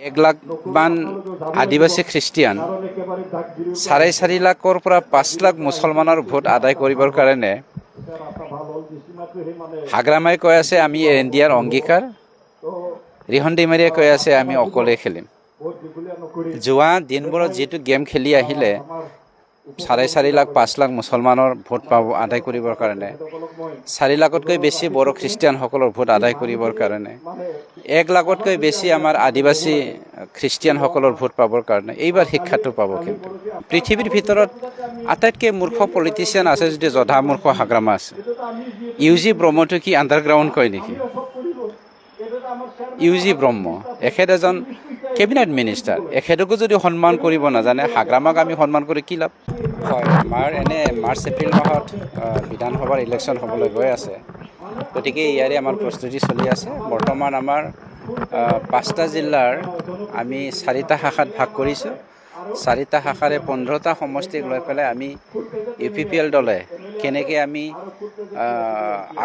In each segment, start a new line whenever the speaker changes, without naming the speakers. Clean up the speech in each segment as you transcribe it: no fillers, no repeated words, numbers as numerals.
1 লাখ মান আদিবাসী খ্ৰীষ্টিয়ান 4.5 লাখৰ পৰা 5 লাখ মুছলমানৰ ভোট আদায় কৰিবৰ কাৰণে হাগ্ৰামাই কৈ আছে আমি ইণ্ডিয়াৰ অংগীকাৰ, ৰিহন ডিমাৰীয়ে কৈ আছে আমি অকলে খেলিম। যোৱা দিনবোৰত যিটো গেম খেলি আহিলে 4.5 লাখ 5 লাখ মুছলমানৰ ভোট পাব আদায় কৰিবৰ কাৰণে, 4 লাখতকৈ বেছি বড়ো খ্ৰীষ্টিয়ানসকলৰ ভোট আদায় কৰিবৰ কাৰণে, 1 লাখতকৈ বেছি আমাৰ আদিবাসী খ্ৰীষ্টিয়ানসকলৰ ভোট পাবৰ কাৰণে এইবাৰ শিক্ষাটো পাব। কিন্তু পৃথিৱীৰ ভিতৰত আটাইতকৈ মূৰ্খ পলিটিচিয়ান আছে যদি জধা মূৰ্খ হাগ্ৰামা আছে। ইউ.জি. ব্ৰহ্মটো কি আণ্ডাৰগ্ৰাউণ্ড কয় নেকি? ইউ.জি. ব্ৰহ্ম এখেত এজন কেবিনেট মিনিষ্টাৰ, এখেতকো যদি সন্মান কৰিব নাজানে হাগ্ৰামাক আমি সন্মান কৰি কি লাভ? হয়, আমাৰ এনে মাৰ্চ এপ্ৰিল মাহত বিধানসভাৰ ইলেকশ্যন হ'বলৈ গৈ আছে। গতিকে ইয়াৰে আমাৰ প্ৰস্তুতি চলি আছে। বৰ্তমান আমাৰ 5টা জিলাৰ আমি 4টা শাখাত ভাগ কৰিছোঁ। 4টা শাখাৰে 15টা সমষ্টিক লৈ পেলাই আমি UPPL দলে কেনেকৈ আমি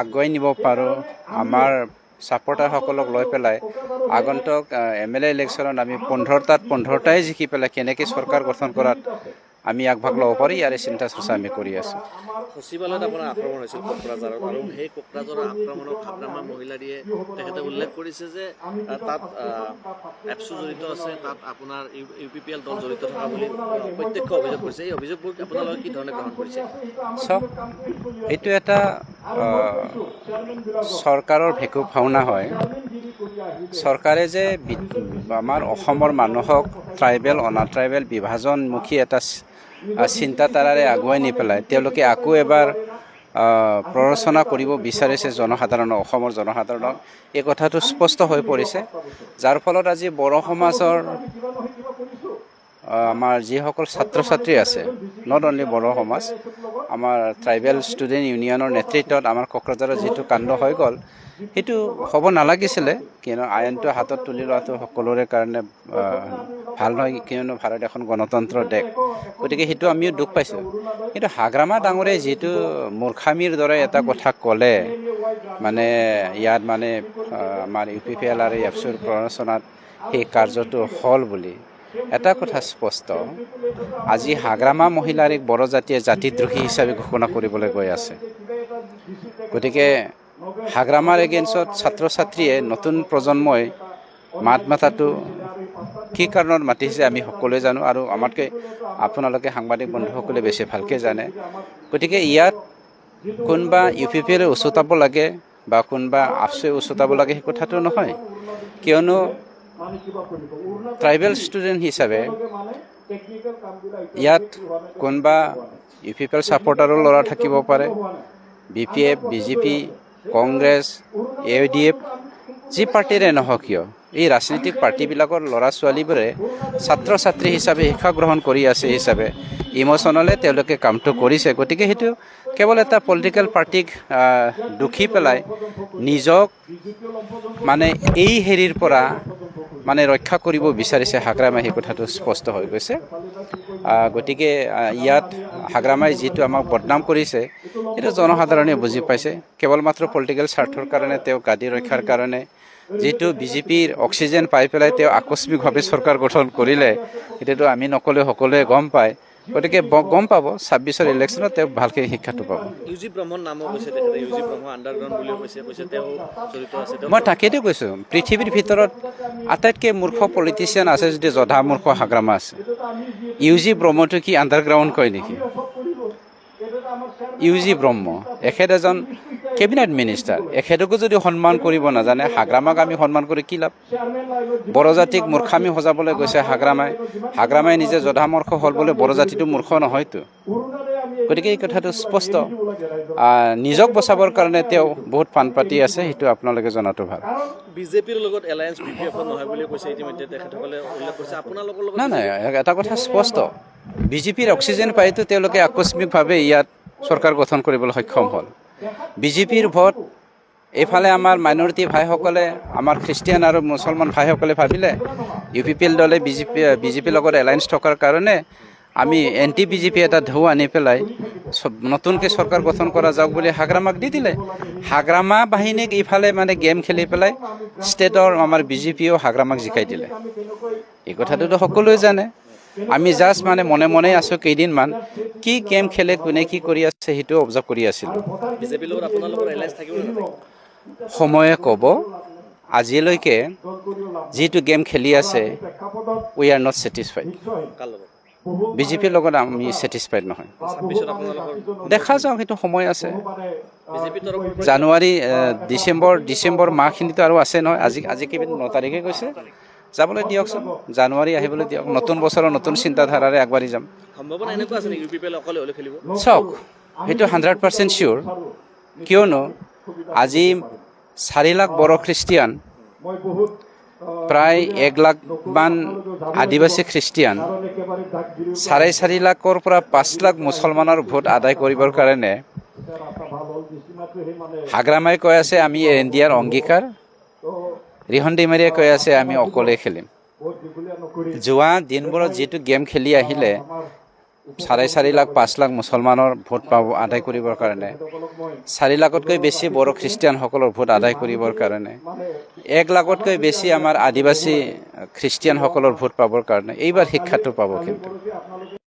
আগুৱাই নিব পাৰোঁ, আমাৰ ছাপৰ্টাৰসকলক লৈ পেলাই আগন্তুক MLA ইলেকশ্যনত আমি 15টাত 15টাই জিকি পেলাই কেনেকৈ চৰকাৰ গঠন কৰাত আমি আগভাগ ল'ব পাৰি, ইয়াৰে চিন্তা চৰ্চা আমি কৰি আছোঁ।
সচিবালয়ত আপোনাৰ আক্ৰমণ হৈছিল কোকৰাঝাৰত, আৰু সেই কোকৰাঝাৰৰ আক্ৰমণত হাগ্ৰামা মহিলাৰীয়ে তেখেতে উল্লেখ কৰিছে যে তাত এপছু জড়িত আছে, তাত আপোনাৰ UPPL দল জড়িত থকা বুলি প্ৰত্যক্ষ অভিযোগ কৰিছে। এই অভিযোগবোৰ আপোনালোকে কি ধৰণে গ্ৰহণ কৰিছে?
চাওক, এইটো এটা চৰকাৰৰ ভেকু ভাওনা হয়। চৰকাৰে যে আমাৰ অসমৰ মানুহক ট্ৰাইবেল অনাট্ৰাইবেল বিভাজনমুখী এটা চিন্তাধাৰাৰে আগুৱাই নি পেলাই তেওঁলোকে আকৌ এবাৰ প্ৰৰচনা কৰিব বিচাৰিছে জনসাধাৰণক, অসমৰ জনসাধাৰণক। এই কথাটো স্পষ্ট হৈ পৰিছে, যাৰ ফলত আজি বড়ো সমাজৰ আমাৰ যিসকল ছাত্ৰ ছাত্ৰী আছে, নট অনলি বড়ো সমাজ, আমাৰ ট্ৰাইবেল ষ্টুডেণ্ট ইউনিয়নৰ নেতৃত্বত আমাৰ কোকৰাঝাৰত যিটো কাণ্ড হৈ গ'ল, সেইটো হ'ব নালাগিছিলে। কিয়নো আইনটো হাতত তুলি লোৱাটো সকলোৰে কাৰণে ভাল নহয়, কিয়নো ভাৰত এখন গণতন্ত্ৰ দেশ। গতিকে সেইটো আমিও দুখ পাইছোঁ। কিন্তু হাগ্ৰামা ডাঙৰে যিটো মূৰ্খামিৰ দৰে এটা কথা ক'লে, মানে ইয়াত মানে আমাৰ UPPL আৰু এপছুৰ প্ৰৰচনাত সেই কাৰ্যটো হ'ল বুলি, এটা কথা স্পষ্ট, আজি হাগ্ৰামা মহিলাৰীক বড়ো জাতিয়ে জাতিদ্ৰোহী হিচাপে ঘোষণা কৰিবলৈ গৈ আছে। গতিকে হাগ্ৰামাৰ এগেইনষ্টত ছাত্ৰ ছাত্ৰীয়ে, নতুন প্ৰজন্মই মাত মাতাটো কি কাৰণত মাতিছে আমি সকলোৱে জানো, আৰু আমাতকৈ আপোনালোকে সাংবাদিক বন্ধুসকলে বেছি ভালকৈ জানে। গতিকে ইয়াত কোনোবা UPPL উচতাব লাগে বা কোনোবা আপচুৱে উচতাব লাগে সেই কথাটো নহয়। কিয়নো ট্ৰাইবেল ষ্টুডেণ্ট হিচাপে ইয়াত কোনোবা UPPL ছাপৰ্টাৰো ল'ৰা থাকিব পাৰে, BPF, BJP, কংগ্ৰেছ, AIDF, যি পাৰ্টিৰে নহওক কিয়, এই ৰাজনৈতিক পাৰ্টিবিলাকৰ ল'ৰা ছোৱালীবোৰে ছাত্ৰ ছাত্ৰী হিচাপে শিক্ষা গ্ৰহণ কৰি আছে হিচাপে ইম'চনেলে তেওঁলোকে কামটো কৰিছে। গতিকে সেইটো কেৱল এটা পলিটিকেল পাৰ্টিক দুখি পেলাই নিজক মানে এই হেৰিৰ পৰা মানে ৰক্ষা কৰিব বিচাৰিছে হাগ্ৰামাই, সেই কথাটো স্পষ্ট হৈ গৈছে। গতিকে ইয়াত হাগ্ৰামাই যিটো আমাক বদনাম কৰিছে সেইটো জনসাধাৰণে বুজি পাইছে। কেৱল মাত্ৰ পলিটিকেল স্বাৰ্থৰ কাৰণে, তেওঁ গাদী ৰক্ষাৰ কাৰণে, যিটো BJPৰ অক্সিজেন পাই পেলাই তেওঁ আকস্মিকভাৱে চৰকাৰ গঠন কৰিলে, এতিয়াতো আমি নক'লে সকলোৱে গম পায়। গতিকে গম পাব 26ৰ ইলেকশ্যনত তেওঁ ভালকৈ শিক্ষাটো পাব।
ইউ.জি. ব্ৰহ্মৰ নামো কৈছে তেখেতে, ইউ.জি. ব্ৰহ্ম আণ্ডাৰগ্ৰাউণ্ড বুলিও কৈছে তেওঁ জড়িত আছে।
মই তাকেইতো কৈছোঁ, পৃথিৱীৰ ভিতৰত আটাইতকৈ মূৰ্খ পলিটিচিয়ান আছে যদি জধা মূৰ্খ হাগ্ৰামা আছে। ইউ.জি. ব্ৰহ্মটো কি আণ্ডাৰগ্ৰাউণ্ড কয় নেকি? ইউ.জি. ব্ৰহ্ম এখেত এজন কেবিনেট মিনিষ্টাৰ, এখেতকো যদি সন্মান কৰিব নাজানে হাগ্ৰামাক আমি সন্মান কৰি কি লাভ? বড়ো জাতিক মূৰ্খামি সজাবলৈ গৈছে হাগ্ৰামাই নিজে জধা মূৰ্খ হ'ল বোলে বড়ো জাতিটো মূৰ্খ নহয়তো। গতিকে এই কথাটো স্পষ্ট। নিজক বচাবৰ কাৰণে তেওঁ বহুত ফান পাতি আছে, সেইটো আপোনালোকে জনাটো ভাল।
BJPৰ লগত এলায়েন্স BPF নহয় বুলি কৈছে ইতিমধ্যে তেখেতসকলে উল্লেখ কৰিছে। আপোনালোকৰ লগত
নাই, এটা কথা স্পষ্ট, BJPৰ অক্সিজেন পাইতো তেওঁলোকে আকস্মিকভাৱে ইয়াত চৰকাৰ গঠন কৰিবলৈ সক্ষম হ'ল। BJPৰ ভোট এইফালে আমাৰ মাইনৰিটি ভাইসকলে, আমাৰ খ্ৰীষ্টিয়ান আৰু মুছলমান ভাইসকলে ভাবিলে UPPL দলে BJPৰ লগত এলায়েন্স থকাৰ কাৰণে আমি এনটি বিজেপি এটা ঢৌ আনি পেলাই নতুনকৈ চৰকাৰ গঠন কৰা যাওক বুলি হাগ্ৰামাক দি দিলে। হাগ্ৰামা বাহিনীক ইফালে মানে গেম খেলি পেলাই ষ্টেটৰ আমাৰ বিজেপিয়েও হাগ্ৰামাক জিকাই দিলে। এই কথাটোতো সকলোৱে জানে। আমি জাষ্ট মানে মনে মনে আছোঁ কেইদিনমান, কি গেম খেলে, কোনে কি কৰি আছে সেইটো অবজাৰ্ভ কৰি আছিলোঁ।
বিজেপিৰ লগত আপোনালোকৰ এলায়েন্স থাকিব নে নাথাকিব?
সময়ে ক'ব। আজিলৈকে যিটো গেম খেলি আছে, উই আৰ নট ছেটিছফাইড।
কাৰ লগত?
বিজেপিৰ লগত আমি ছেটিছফাইড নহয়।
26ত আপোনালোকৰ
দেখা যাওক, সেইটো সময় আছে।
বিজেপিৰ তৰফৰ পৰা
জানুৱাৰী ডিচেম্বৰ মাহখিনিতো আৰু আছে নহয়। আজি কেইদিন 9 তাৰিখে কৈছে, যাবলৈ দিয়কচোন, জানুৱাৰী আহিবলৈ দিয়ক। নতুন বছৰৰ নতুন চিন্তাধাৰাৰে আগবাঢ়ি যাম।
সম্ভাৱনা এনেকুৱা আছে নেকি UPPL অকলে হ'লে খেলিব?
চাওক, সেইটো 100% চিয়'ৰ। কিয়নো আজি 4 লাখ বড়ো খ্ৰীষ্টিয়ান, প্ৰায় 1 লাখমান আদিবাসী খ্ৰীষ্টিয়ান, 4.5 লাখৰ পৰা 5 লাখ মুছলমানৰ ভোট আদায় কৰিবৰ কাৰণে হাগ্ৰামাই কৈ আছে আমি ইণ্ডিয়াৰ অংগীকাৰ, ৰিহন ডিমাৰীয়ে কৈ আছে আমি অকলে খেলিম। যোৱা দিনবোৰত যিটো গেম খেলি আহিলে 4.5 লাখ 5 লাখ মুছলমানৰ ভোট পাব আদায় কৰিবৰ কাৰণে, 4 লাখতকৈ বেছি বড়ো খ্ৰীষ্টিয়ানসকলৰ ভোট আদায় কৰিবৰ কাৰণে, 1 লাখতকৈ বেছি আমাৰ আদিবাসী খ্ৰীষ্টিয়ানসকলৰ ভোট পাবৰ কাৰণে এইবাৰ শিক্ষাটো পাব। কিন্তু